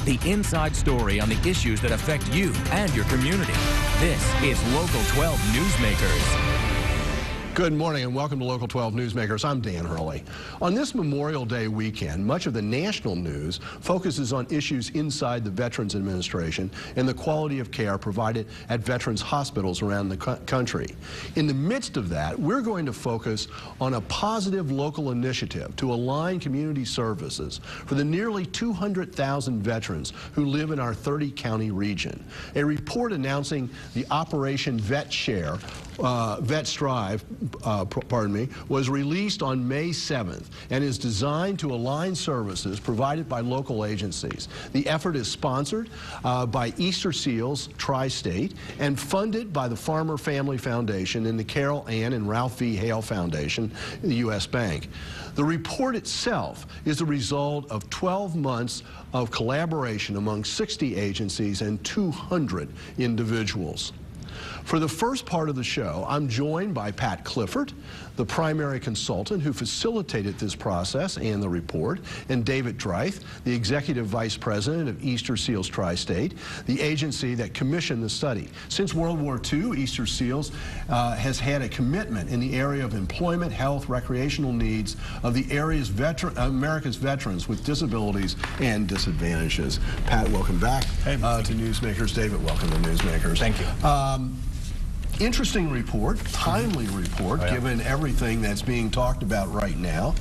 The inside story on the issues that affect you and your community. This is Local 12 Newsmakers. Good morning and welcome to Local 12 Newsmakers. I'm Dan Hurley. On this Memorial Day weekend, much of the national news focuses on issues inside the Veterans Administration and the quality of care provided at veterans hospitals around the country. In the midst of that, we're going to focus on a positive local initiative to align community services for the nearly 200,000 veterans who live in our 30-county region. A report announcing the Operation Vet Share, Vet Strive, was released on May 7th and is designed to align services provided by local agencies. The effort is sponsored by Easter Seals Tri-State and funded by the Farmer Family Foundation and the Carol Ann and Ralph V. Hale Foundation, the U.S. Bank. The report itself is the result of 12 months of collaboration among 60 agencies and 200 individuals. For the first part of the show, I'm joined by Pat Clifford, the primary consultant who facilitated this process and the report, and David Dreith, the executive vice president of Easter Seals Tri-State, the agency that commissioned the study. Since World War II, Easter Seals has had a commitment in the area of employment, health, recreational needs of the area's America's veterans with disabilities and disadvantages. Pat, welcome back to Newsmakers. David, welcome to Newsmakers. Thank you. Interesting report, timely report, given everything that's being talked about right now.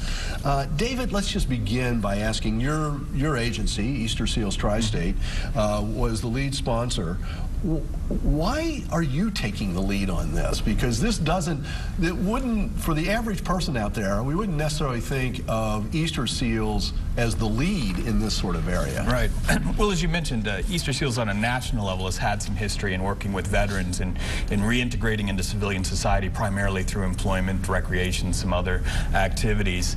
David, let's just begin by asking your agency, Easter Seals Tri-State, was the lead sponsor. Why are you taking the lead on this? Because this wouldn't, for the average person out there, we wouldn't necessarily think of Easter Seals as the lead in this sort of area. Right. Well, as you mentioned, Easter Seals on a national level has had some history in working with veterans and in reintegrating into civilian society, primarily through employment, recreation, some other activities.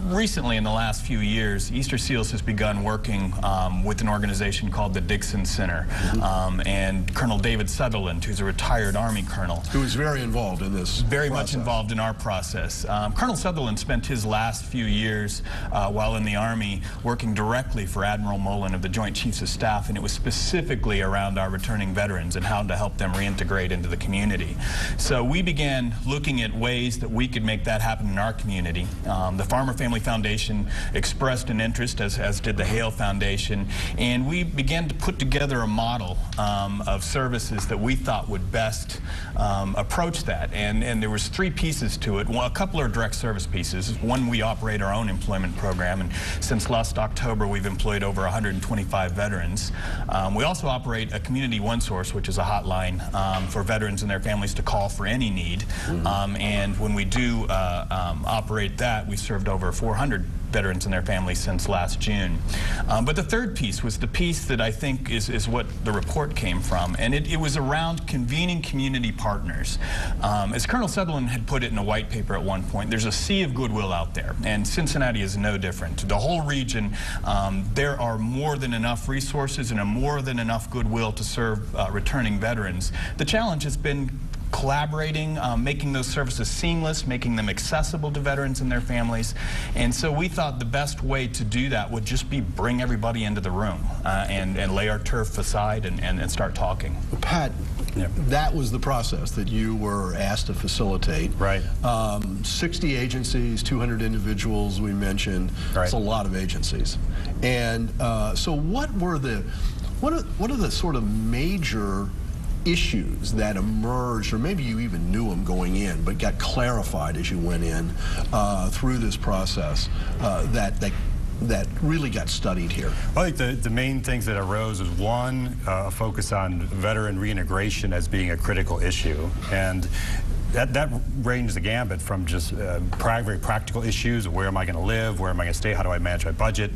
Recently, in the last few years, Easter Seals has begun working with an organization called the Dixon Center. And Colonel David Sutherland, who's a retired Army colonel. Who is very involved in this Very much involved in our process. Colonel Sutherland spent his last few years while in the Army working directly for Admiral Mullen of the Joint Chiefs of Staff, and it was specifically around our returning veterans and how to help them reintegrate into the community. So we began looking at ways that we could make that happen in our community. The Farmer Family Foundation expressed an interest, as did the Hale Foundation, and we began to put together a model of services that we thought would best approach that. And there was three pieces to it. Well, a couple are direct service pieces. One, we operate our own employment program, and since last October we've employed over 125 veterans. We also operate a Community One Source, which is a hotline for veterans and their families to call for any need. And when we do operate that, we served over 400 veterans and their families since last June. But the third piece was the piece that I think is what the report came from, and it was around convening community partners. As Colonel Sutherland had put it in a white paper at one point, there's a sea of goodwill out there, and Cincinnati is no different. The whole region, there are more than enough resources and more than enough goodwill to serve returning veterans. The challenge has been collaborating, making those services seamless, making them accessible to veterans and their families. And so we thought the best way to do that would just be bring everybody into the room and lay our turf aside and start talking. Pat, that was the process that you were asked to facilitate. Right. 60 agencies, 200 individuals we mentioned. Right. It's a lot of agencies. And so what are the sort of major issues that emerged, or maybe you even knew them going in, but got clarified as you went in through this process that really got studied here? Well, I think the main things that arose was, one, a focus on veteran reintegration as being a critical issue. And that ranged the gambit from just very practical issues of where am I going to live, where am I going to stay, how do I manage my budget,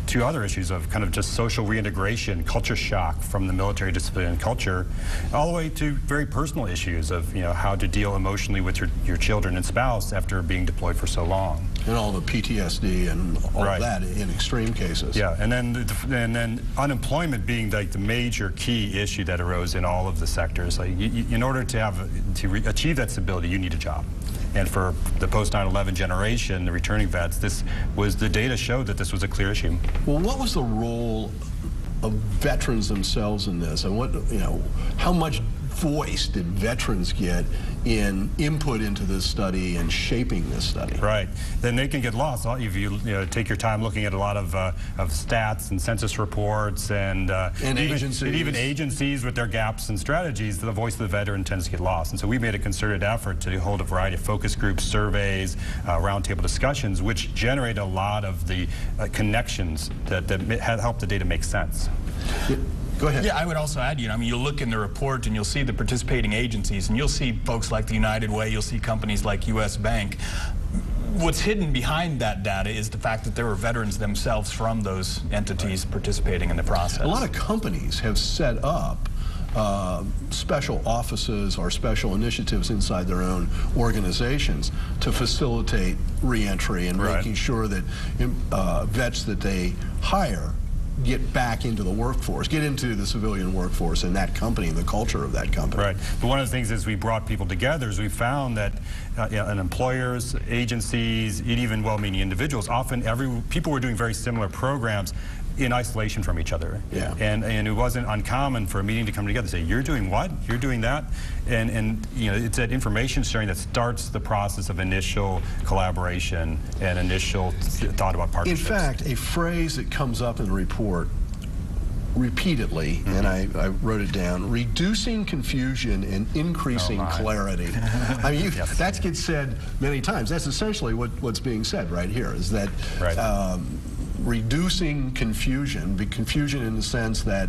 to other issues of kind of just social reintegration, culture shock from the military to civilian culture, all the way to very personal issues of how to deal emotionally with your children and spouse after being deployed for so long. And all the PTSD and all of that in extreme cases. Yeah, and then unemployment being like the major key issue that arose in all of the sectors. Like in order to achieve that stability, you need a job. And for the post 9/11 generation, the returning vets, the data showed that this was a clear issue. Well, what was the role of veterans themselves in this, and what, how much voice did veterans get in input into this study and shaping this study? Right. Then they can get lost if you, take your time looking at a lot of stats and census reports and even agencies with their gaps and strategies. The voice of the veteran tends to get lost. And so we made a concerted effort to hold a variety of focus groups, surveys, roundtable discussions, which generate a lot of the connections that help the data make sense. Yeah. Go ahead. Yeah, I would also add, you'll look in the report and you'll see the participating agencies, and you'll see folks like the United Way, you'll see companies like U.S. Bank. What's hidden behind that data is the fact that there were veterans themselves from those entities participating in the process. A lot of companies have set up special offices or special initiatives inside their own organizations to facilitate reentry and making sure that vets that they hire get back into the workforce, get into the civilian workforce in that company and the culture of that company. Right. But one of the things is we brought people together is we found that employers, agencies, even well-meaning individuals, often people were doing very similar programs in isolation from each other. Yeah. And it wasn't uncommon for a meeting to come together and say, you're doing what? You're doing that? And it's that information sharing that starts the process of initial collaboration and initial thought about partnerships. In fact, a phrase that comes up in the report repeatedly, and I wrote it down, reducing confusion and increasing clarity. I mean, that gets said many times. That's essentially what's being said right here, is that reducing confusion in the sense that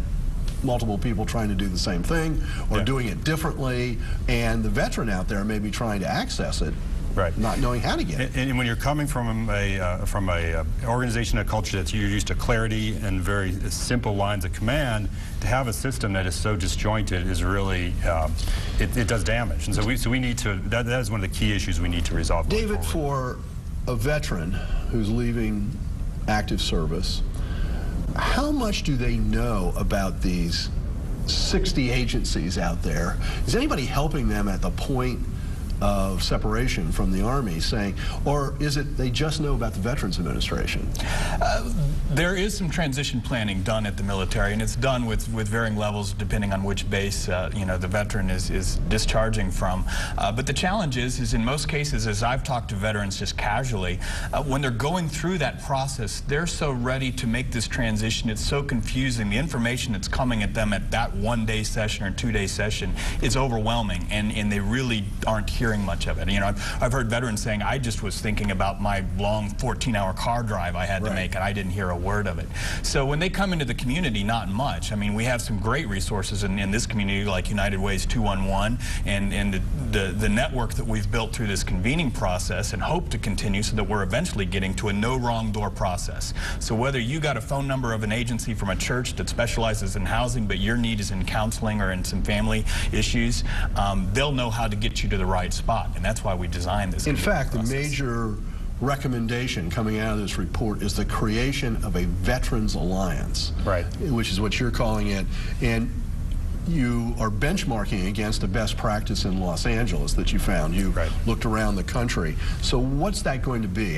multiple people trying to do the same thing or doing it differently, and the veteran out there may be trying to access it, not knowing how to get it. And when you're coming from a organization, a culture that's used to clarity and very simple lines of command, to have a system that is so disjointed is really, it does damage. And so we need to, that is one of the key issues we need to resolve. David, for a veteran who's leaving active service, how much do they know about these 60 agencies out there? Is anybody helping them at the point of separation from the Army, saying, or is it they just know about the Veterans Administration? There is some transition planning done at the military, and it's done with varying levels depending on which base the veteran is discharging from. But the challenge is in most cases, as I've talked to veterans just casually, when they're going through that process, they're so ready to make this transition. It's so confusing. The information that's coming at them at that one-day session or two-day session is overwhelming, and they really aren't hearing much of it. I've heard veterans saying, I just was thinking about my long 14-hour car drive I had to make, and I didn't hear a word of it. So when they come into the community, not much. I mean, we have some great resources in this community, like United Way's 211 and the network that we've built through this convening process, and hope to continue so that we're eventually getting to a no wrong door process. So whether you got a phone number of an agency from a church that specializes in housing, but your need is in counseling or in some family issues, they'll know how to get you to the right spot, and that's why we designed this. In fact, the major recommendation coming out of this report is the creation of a Veterans Alliance, which is what you're calling it, and you are benchmarking against a best practice in Los Angeles that you found. You looked around the country. So what's that going to be?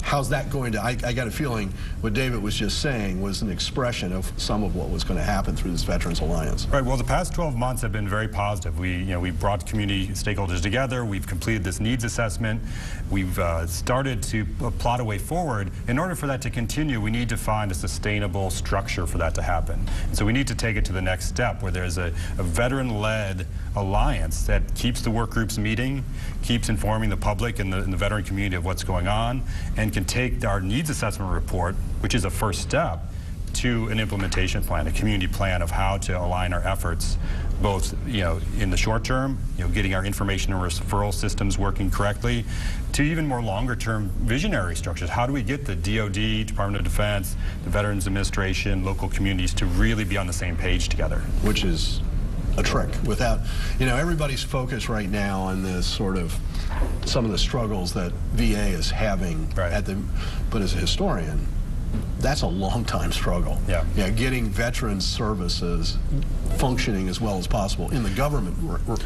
How's that going to, I got a feeling what David was just saying was an expression of some of what was going to happen through this Veterans Alliance. Right, well, the past 12 months have been very positive. We brought community stakeholders together. We've completed this needs assessment. We've started to plot a way forward. In order for that to continue, we need to find a sustainable structure for that to happen. And so we need to take it to the next step, where there's a veteran-led alliance that keeps the work groups meeting, keeps informing the public and the veteran community of what's going on, and can take our needs assessment report, which is a first step, to an implementation plan, a community plan of how to align our efforts, both in the short term, getting our information and referral systems working correctly, to even more longer term visionary structures. How do we get the DoD, Department of Defense, the Veterans Administration, local communities to really be on the same page together? Which is a trick. Without, everybody's focus right now on this sort of some of the struggles that VA is having but as a historian, that's a long time struggle. Getting veterans services functioning as well as possible in the government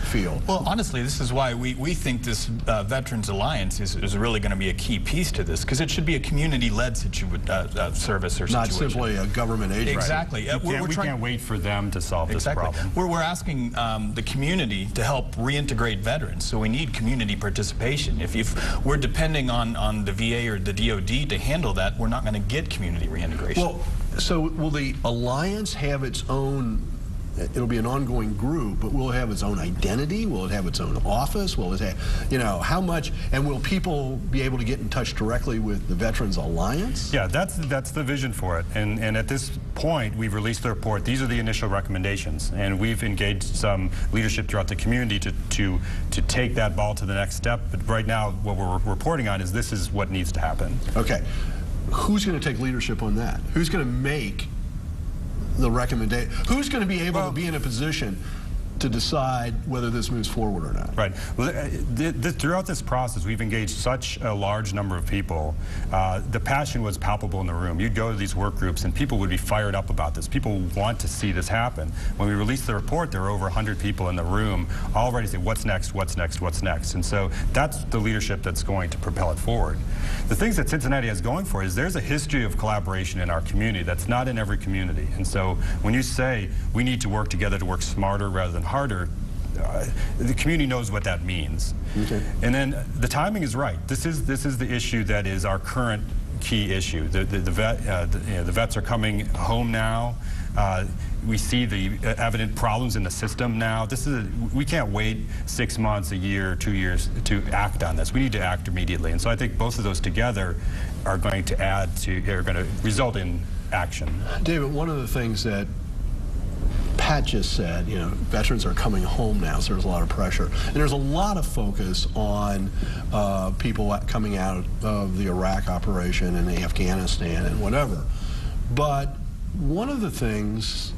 field. Well, honestly, this is why we think this Veterans Alliance is really going to be a key piece to this, because it should be a community-led service or situation. Not simply a government agency. Exactly. We can't wait for them to solve this problem. We're asking the community to help reintegrate veterans, so we need community participation. If we're depending on the VA or the DOD to handle that, we're not going to get community reintegration. Well, so will the Alliance have its own, it'll be an ongoing group, but will it have its own identity? Will it have its own office? Will it have, you know, how much, and will people be able to get in touch directly with the Veterans Alliance? Yeah, that's the vision for it. And at this point, we've released the report. These are the initial recommendations. And we've engaged some leadership throughout the community to take that ball to the next step. But right now, what we're reporting on is this is what needs to happen. Okay. Who's going to take leadership on that? Who's going to make the recommendation? Who's going to be able to be in a position to decide whether this moves forward or not? Right. Well, throughout this process, we've engaged such a large number of people. The passion was palpable in the room. You'd go to these work groups and people would be fired up about this. People want to see this happen. When we released the report, there were over 100 people in the room all ready to say, what's next, what's next, what's next? And so that's the leadership that's going to propel it forward. The things that Cincinnati has going for it is there's a history of collaboration in our community that's not in every community. And so when you say we need to work together to work smarter rather than harder, the community knows what that means. Okay. And then the timing is right. This is the issue that is our current key issue. The vets are coming home now. We see the evident problems in the system now. We can't wait 6 months, a year, 2 years to act on this. We need to act immediately. And so I think both of those together are going to result in action. David, one of the things that Pat just said, you know, veterans are coming home now, so there's a lot of pressure. And there's a lot of focus on people coming out of the Iraq operation and Afghanistan and whatever. But one of the things,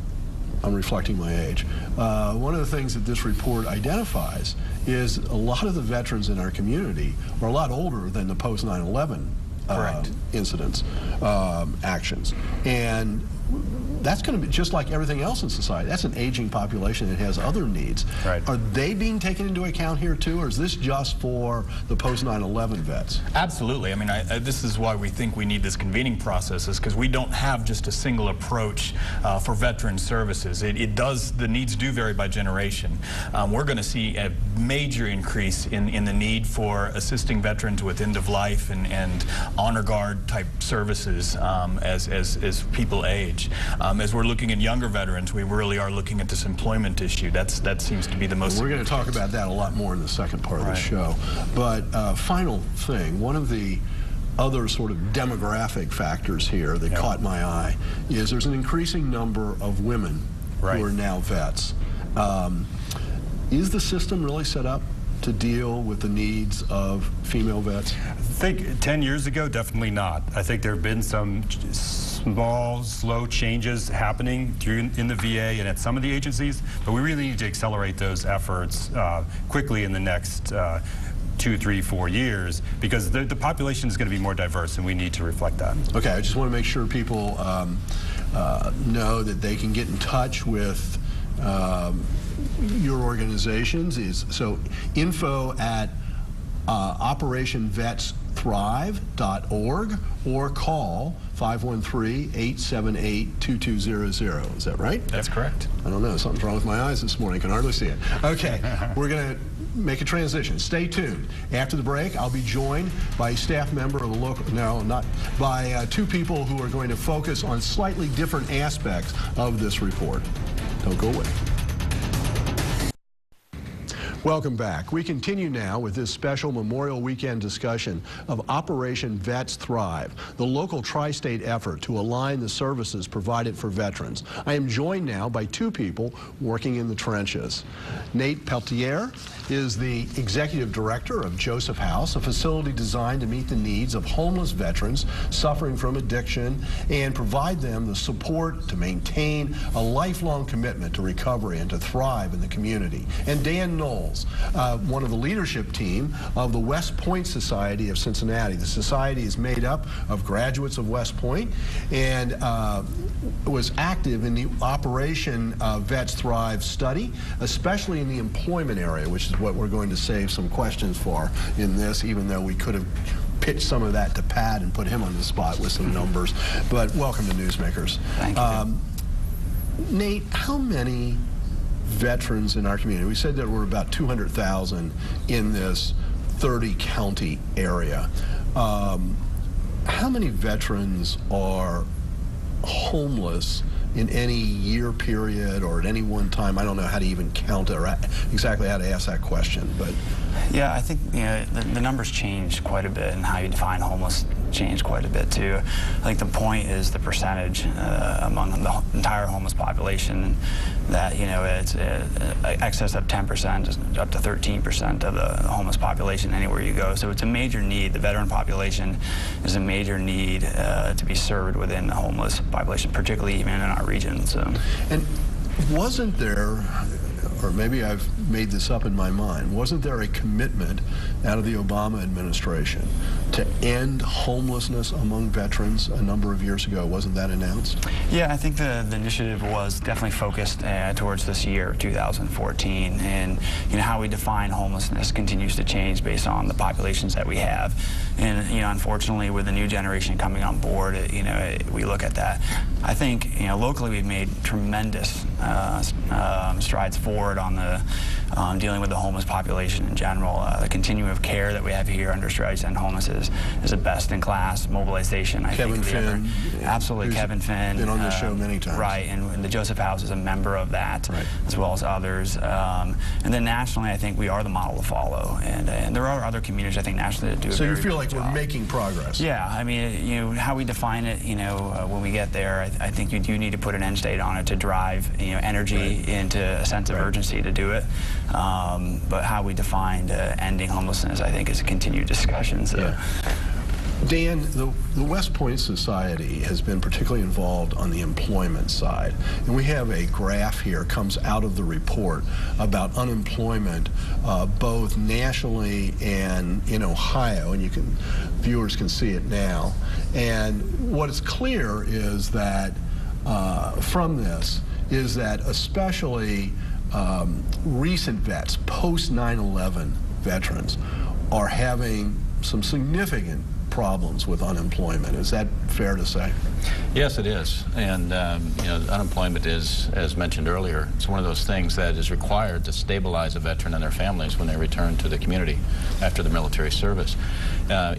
I'm reflecting my age, one of the things that this report identifies is a lot of the veterans in our community are a lot older than the post 9/11 incidents, actions. And that's going to be just like everything else in society. That's an aging population that has other needs. Right. Are they being taken into account here too, or is this just for the post 9/11 vets? Absolutely. I mean, this is why we think we need this convening process, is because we don't have just a single approach for veteran services. The needs do vary by generation. We're going to see a major increase in the need for assisting veterans with end of life and honor guard type services as people age. As we're looking at younger veterans, we really are looking at this employment issue. That seems to be the most. We're going to talk about that a lot more in the second part of the show. But final thing, one of the other sort of demographic factors here that caught my eye is there's an increasing number of women who are now vets. Is the system really set up to deal with the needs of female vets? I think 10 years ago, definitely not. I think there have been some small, slow changes happening in the VA and at some of the agencies, but we really need to accelerate those efforts quickly in the next 2, 3, 4 years, because the population is going to be more diverse, and we need to reflect that. Okay, I just want to make sure people know that they can get in touch with your organizations. So info at operationvetsthrive.org or call 513-878-2200. Is that right? That's correct. I don't know. Something's wrong with my eyes this morning. I can hardly see it. Okay. We're going to make a transition. Stay tuned. After the break, I'll be joined by a staff member of the local, by two people who are going to focus on slightly different aspects of this report. Don't go away. Welcome back. We continue now with this special Memorial Weekend discussion of Operation Vets Thrive, the local tri-state effort to align the services provided for veterans. I am joined now by two people working in the trenches. Nate Peltier is the executive director of Joseph House, a facility designed to meet the needs of homeless veterans suffering from addiction and provide them the support to maintain a lifelong commitment to recovery and to thrive in the community. And Dan Knowles Mills, one of the leadership team of the West Point Society of Cincinnati. The society is made up of graduates of West Point and was active in the Operation Vets Thrive study, especially in the employment area, which is what we're going to save some questions for in this, even though we could have pitched some of that to Pat and put him on the spot with some numbers. But welcome to Newsmakers. Thank you. Nate, how many veterans in our community? We said that we're about 200,000 in this 30-county area. How many veterans are homeless in any year period or at any one time? I don't know how to even count it or exactly how to ask that question, but. Yeah, I think the numbers change quite a bit, and how you define homeless changed quite a bit too. I think the point is the percentage among the entire homeless population that it's excess of 10% up to 13% of the homeless population anywhere you go. So it's a major need. The veteran population is a major need to be served within the homeless population, particularly even in our region. So. And wasn't there, or maybe I've made this up in my mind, wasn't there a commitment out of the Obama administration to end homelessness among veterans a number of years ago? Wasn't that announced? Yeah, I think the initiative was definitely focused towards this year, 2014, and how we define homelessness continues to change based on the populations that we have. And unfortunately, with the new generation coming on board, we look at that. I think locally we've made tremendous strides forward on the dealing with the homeless population in general. The continuum of care that we have here under Strategies to End Homelessness is a best-in-class mobilization. Kevin Finn. Absolutely, Kevin Finn. Been on this show many times. Right, and the Joseph House is a member of that, right, as well as others. And then nationally, I think we are the model to follow. And there are other communities, I think, nationally that do a So very you feel like good we're job. Making progress? Yeah, I mean, how we define it, when we get there, I think you do need to put an end state on it to drive, energy right into a sense of urgency to do it. But how we define ending homelessness, I think, is a continued discussion. So. Yeah. Dan, the West Point Society has been particularly involved on the employment side. And we have a graph here, comes out of the report, about unemployment both nationally and in Ohio, and viewers can see it now. And what is clear is that from this is that especially recent vets, post 9/11 veterans, are having some significant problems with unemployment. Is that fair to say? Yes, it is. And unemployment is, as mentioned earlier, it's one of those things that is required to stabilize a veteran and their families when they return to the community after the military service.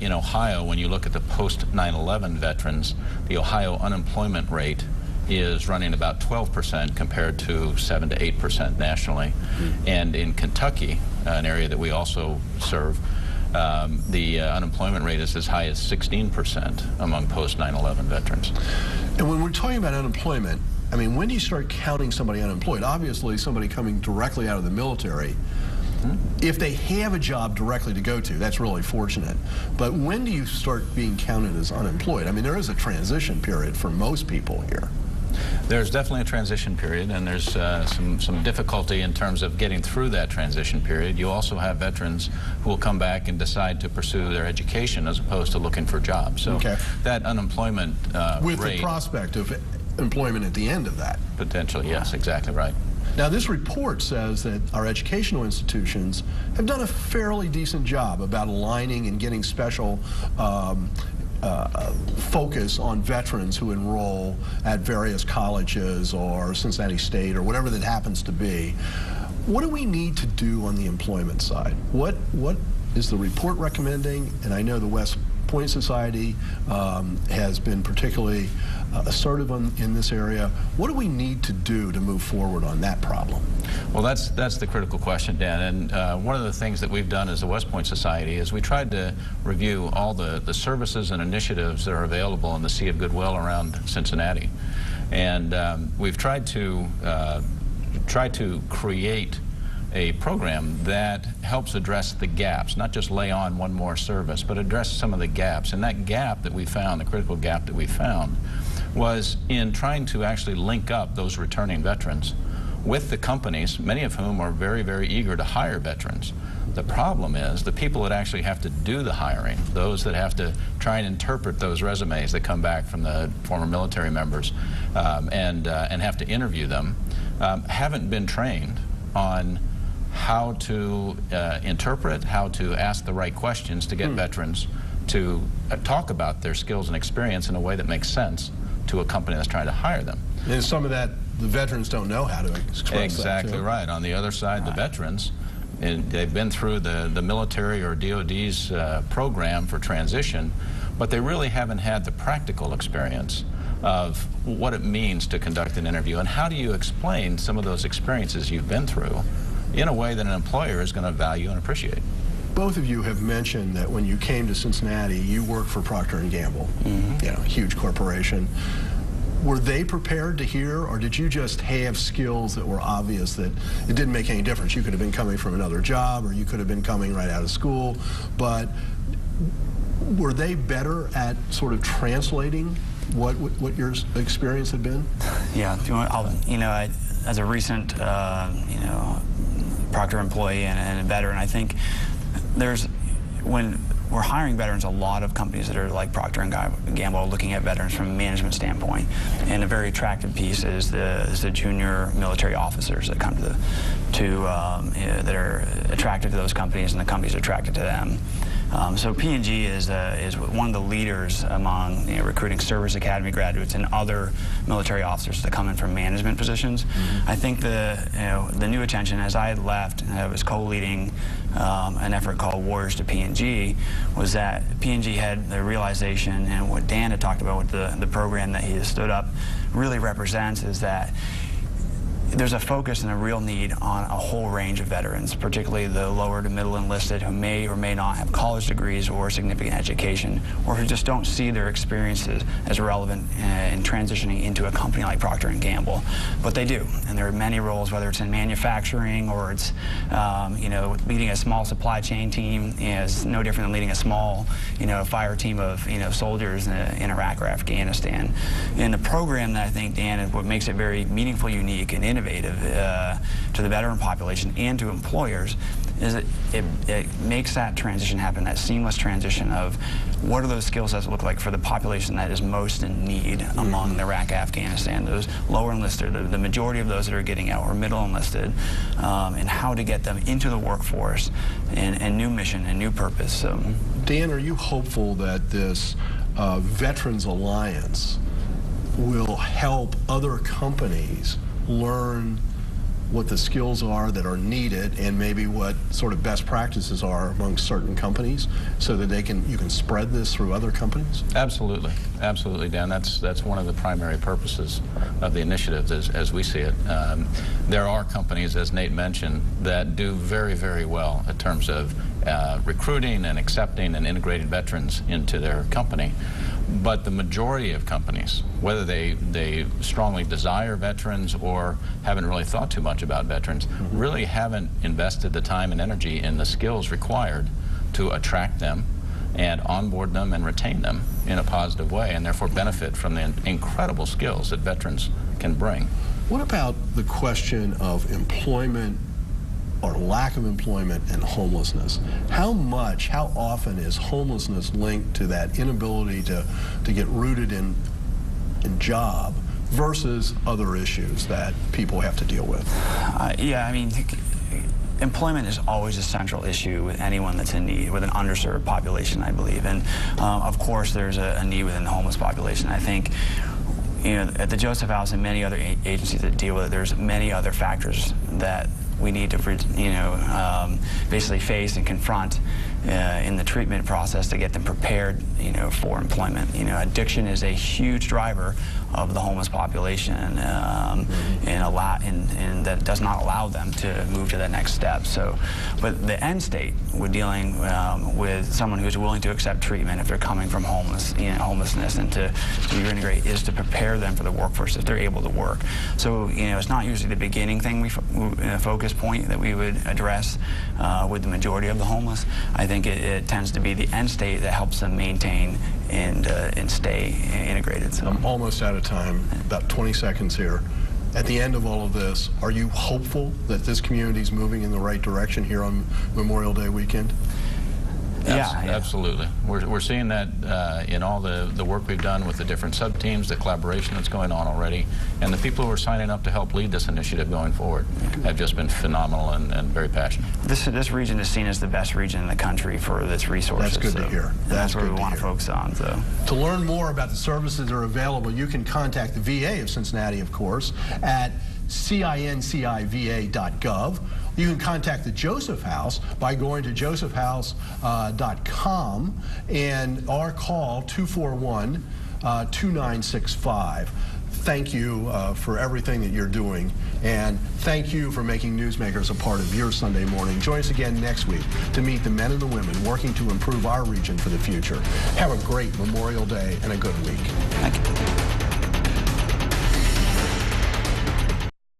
In Ohio, when you look at the post 9/11 veterans, the Ohio unemployment rate is running about 12% compared to 7 to 8% nationally. And in Kentucky, an area that we also serve, the unemployment rate is as high as 16% among post 9/11 veterans. And when we're talking about unemployment, I mean, when do you start counting somebody unemployed? Obviously, somebody coming directly out of the military, if they have a job directly to go to, that's really fortunate. But when do you start being counted as unemployed? I mean, there is a transition period for most people here. There's definitely a transition period, and there's some difficulty in terms of getting through that transition period. You also have veterans who will come back and decide to pursue their education as opposed to looking for jobs. So that unemployment with rate, the prospect of employment at the end of that. Potentially, yes, exactly right. Now, this report says that our educational institutions have done a fairly decent job about aligning and getting special focus on veterans who enroll at various colleges or Cincinnati State or whatever that happens to be. What do we need to do on the employment side? What is the report recommending? And I know the West Point Society has been particularly assertive in this area. What do we need to do to move forward on that problem? Well, that's the critical question, Dan. And one of the things that we've done as the West Point Society is we tried to review all the services and initiatives that are available in the Sea of Goodwill around Cincinnati. And we've tried to create a program that helps address the gaps, not just lay on one more service, but address some of the gaps. And that gap that we found, the critical gap that we found, was in trying to actually link up those returning veterans with the companies, many of whom are very, very eager to hire veterans. The problem is the people that actually have to do the hiring, those that have to try and interpret those resumes that come back from the former military members and have to interview them, haven't been trained on how to interpret, how to ask the right questions to get veterans to talk about their skills and experience in a way that makes sense to a company that's trying to hire them. And some of that, the veterans don't know how to express exactly that, too. right. On the other side, the veterans, and they've been through the military or DOD's program for transition, but they really haven't had the practical experience of what it means to conduct an interview, and how do you explain some of those experiences you've been through in a way that an employer is going to value and appreciate. Both of you have mentioned that when you came to Cincinnati, you worked for Procter & Gamble, you know, huge corporation. Were they prepared to hear, or did you just have skills that were obvious that it didn't make any difference? You could have been coming from another job, or you could have been coming right out of school, but were they better at sort of translating what your experience had been? Yeah, as a recent, Procter employee and a veteran, I think when we're hiring veterans, a lot of companies that are like Procter & Gamble are looking at veterans from a management standpoint. And a very attractive piece is the junior military officers that come that are attracted to those companies, and the companies are attracted to them. So P&G is one of the leaders among recruiting service academy graduates and other military officers that come in from management positions. I think the new attention, as I had left and I was co-leading an effort called Warriors to P&G, was that P&G had the realization, and what Dan had talked about with the program that he has stood up really represents, is that there's a focus and a real need on a whole range of veterans, particularly the lower to middle enlisted who may or may not have college degrees or significant education, or who just don't see their experiences as relevant in transitioning into a company like Procter & Gamble. But they do, and there are many roles, whether it's in manufacturing or it's leading a small supply chain team. Is no different than leading a small fire team of soldiers in Iraq or Afghanistan. And the program that I think, Dan, what makes it very meaningful, unique, and innovative to the veteran population and to employers is that it makes that transition happen, that seamless transition of what do those skill sets look like for the population that is most in need among Iraq, Afghanistan, those lower enlisted, the majority of those that are getting out, or middle enlisted, and how to get them into the workforce and new mission and new purpose. So, Dan, are you hopeful that this Veterans Alliance will help other companies learn what the skills are that are needed, and maybe what sort of best practices are among certain companies, so that you can spread this through other companies? Absolutely, absolutely, Dan. That's one of the primary purposes of the initiative, as we see it. There are companies, as Nate mentioned, that do very, very well in terms of recruiting and accepting and integrating veterans into their company. But the majority of companies, whether they strongly desire veterans or haven't really thought too much about veterans, really haven't invested the time and energy in the skills required to attract them and onboard them and retain them in a positive way, and therefore benefit from the incredible skills that veterans can bring. What about the question of employment or lack of employment and homelessness? How often is homelessness linked to that inability to get rooted in job versus other issues that people have to deal with? Yeah, I mean, employment is always a central issue with anyone that's in need, with an underserved population, I believe. And of course, there's a need within the homeless population. I think at the Joseph House and many other agencies that deal with it, there's many other factors that we need to, basically face and confront in the treatment process to get them prepared, for employment. Addiction is a huge driver of the homeless population, and that does not allow them to move to the next step. So, but the end state, we're dealing with someone who's willing to accept treatment if they're coming from homelessness, and to reintegrate, is to prepare them for the workforce if they're able to work. So, it's not usually the beginning thing focus point that we would address with the majority of the homeless. I think it tends to be the end state that helps them maintain and stay integrated. So. I'm almost out of time, about 20 seconds here. at the end of all of this, are you hopeful that this community is moving in the right direction here on Memorial Day weekend? Yeah, absolutely. We're seeing that in all the work we've done with the different sub-teams, the collaboration that's going on already, and the people who are signing up to help lead this initiative going forward have just been phenomenal and very passionate. This region is seen as the best region in the country for its resources. That's good to hear. That's what we want to focus on. So, to learn more about the services that are available, you can contact the VA of Cincinnati, of course, at cinciva.gov. You can contact the Joseph House by going to josephhouse.com and our call 241-2965. Thank you for everything that you're doing, and thank you for making Newsmakers a part of your Sunday morning. Join us again next week to meet the men and the women working to improve our region for the future. Have a great Memorial Day and a good week. Thank you.